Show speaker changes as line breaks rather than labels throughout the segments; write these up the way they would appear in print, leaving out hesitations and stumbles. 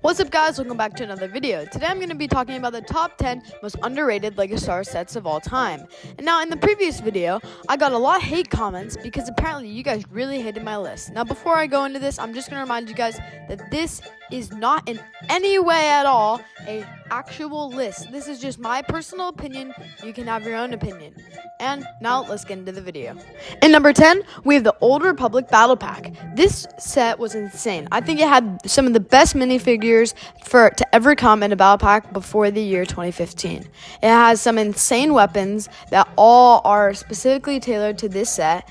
What's up guys, welcome back to another video. Today I'm going to be talking about the top 10 most underrated LEGO Star Wars sets of all time. And now in the previous video, I got a lot of hate comments because apparently you guys really hated my list. Now before I go into this, I'm just going to remind you guys that this is not in any way at all a actual list. This is just my personal opinion. You can have your own opinion. And now let's get into the video. In number 10, we have the Old Republic Battle Pack. This set was insane. I think it had some of the best minifigures to ever come in a battle pack before the year 2015. It has some insane weapons that all are specifically tailored to this set.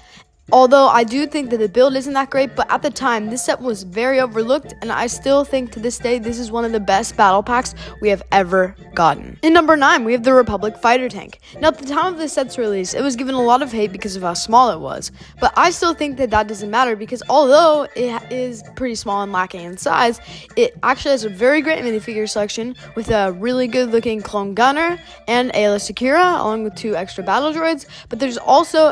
Although I do think that the build isn't that great, but at the time, this set was very overlooked, and I still think to this day, this is one of the best battle packs we have ever gotten. In number 9, we have the Republic Fighter Tank. Now, at the time of this set's release, it was given a lot of hate because of how small it was, but I still think that that doesn't matter because although it is pretty small and lacking in size, it actually has a very great minifigure selection with a really good looking clone gunner and Ayla Secura, along with 2 extra battle droids, but also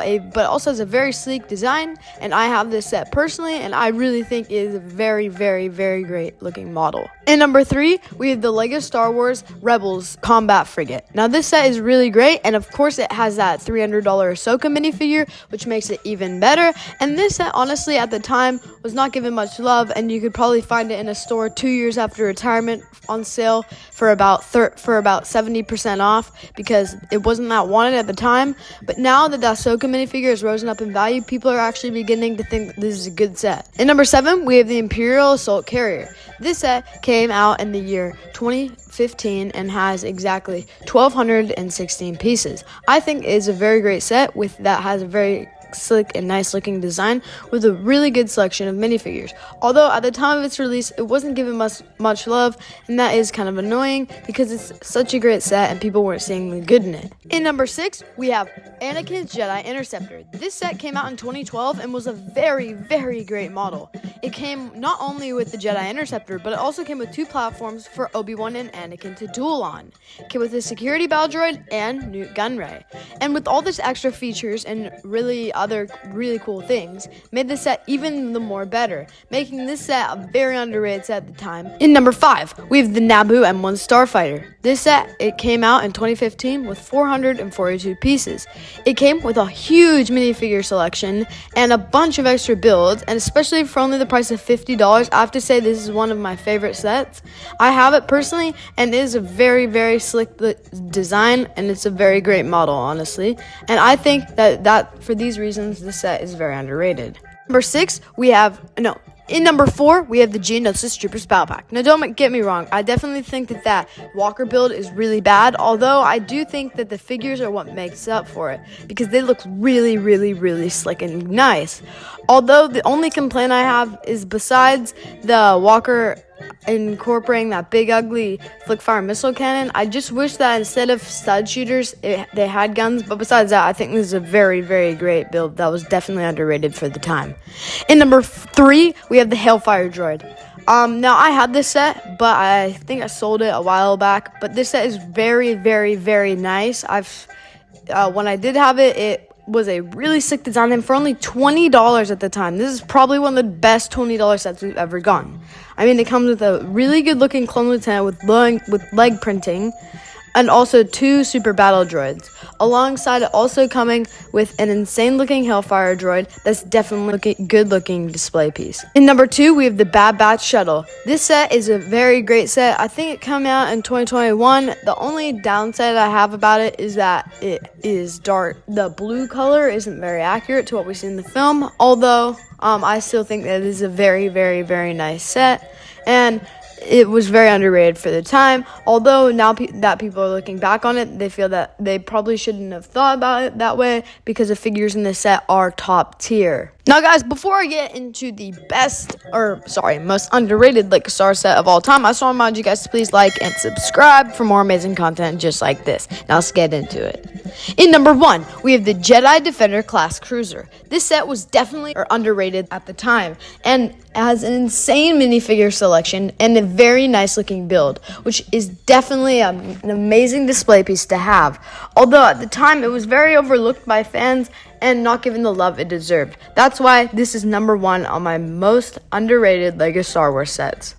has a very sleek design, and I have this set personally, and I really think it is a very, very, very great looking model. In number 3, we have the LEGO Star Wars Rebels Combat Frigate. Now this set is really great, and of course it has that $300 Ahsoka minifigure, which makes it even better, and this set honestly at the time was not given much love, and you could probably find it in a store 2 years after retirement on sale for about 70% off because it wasn't that wanted at the time. But now that the Ahsoka minifigure has risen up in value, people are actually beginning to think this is a good set. In number 7, we have the Imperial Assault Carrier. This set came out in the year 2015 and has exactly 1,216 pieces. I think it is a very great set that has a very slick and nice looking design with a really good selection of minifigures. Although at the time of its release it wasn't given much love, and that is kind of annoying because it's such a great set and people weren't seeing the good in it. In number 6, we have Anakin's Jedi Interceptor. This set came out in 2012 and was a very, very great model. It came not only with the Jedi Interceptor, but it also came with 2 platforms for Obi-Wan and Anakin to duel on. It came with a security battle droid and Newt Gunray. And with all this extra features and other really cool things, made the set even the more better, making this set a very underrated set at the time. In number 5, we have the Naboo M1 Starfighter. This set, it came out in 2015 with 442 pieces. It came with a huge minifigure selection and a bunch of extra builds, and especially for only the price of $50, I have to say this is one of my favorite sets. I have it personally, and it is a very, very slick design, and it's a very great model, honestly. And I think that for these reasons, this set is very underrated. In number 4, we have the Ginno Troopers Battle Pack. Now, don't get me wrong. I definitely think that Walker build is really bad, although I do think that the figures are what makes up for it because they look really, really, really slick and nice. Although the only complaint I have is besides the Walker incorporating that big ugly flick-fire missile cannon, I just wish that instead of stud shooters they had guns. But besides that, I think this is a very, very great build that was definitely underrated for the time. In number 3, we have the Hellfire Droid. Now I had this set, but I think I sold it a while back, but this set is very, very, very nice. When I did have it, it was a really sick design, and for only $20 at the time, this is probably one of the best $20 sets we've ever gotten. I mean, it comes with a really good looking clone lieutenant with leg printing, and also 2 super battle droids. Alongside it also coming with an insane looking Hellfire droid that's definitely a good looking display piece. In number 2, we have the Bat Shuttle. This set is a very great set. I think it came out in 2021. The only downside I have about it is that it is dark. The blue color isn't very accurate to what we see in the film, although I still think that it is a very, very, very nice set, and it was very underrated for the time. Although now that people are looking back on it, they feel that they probably shouldn't have thought about it that way because the figures in this set are top tier. Now guys, before I get into the most underrated LEGO Star Wars set of all time, I just want to remind you guys to please like and subscribe for more amazing content just like this. Now let's get into it. In number 1, we have the Jedi Defender Class Cruiser. This set was definitely underrated at the time and has an insane minifigure selection and a very nice looking build, which is definitely an amazing display piece to have. Although at the time it was very overlooked by fans and not given the love it deserved. That's why this is number 1 on my most underrated LEGO Star Wars sets.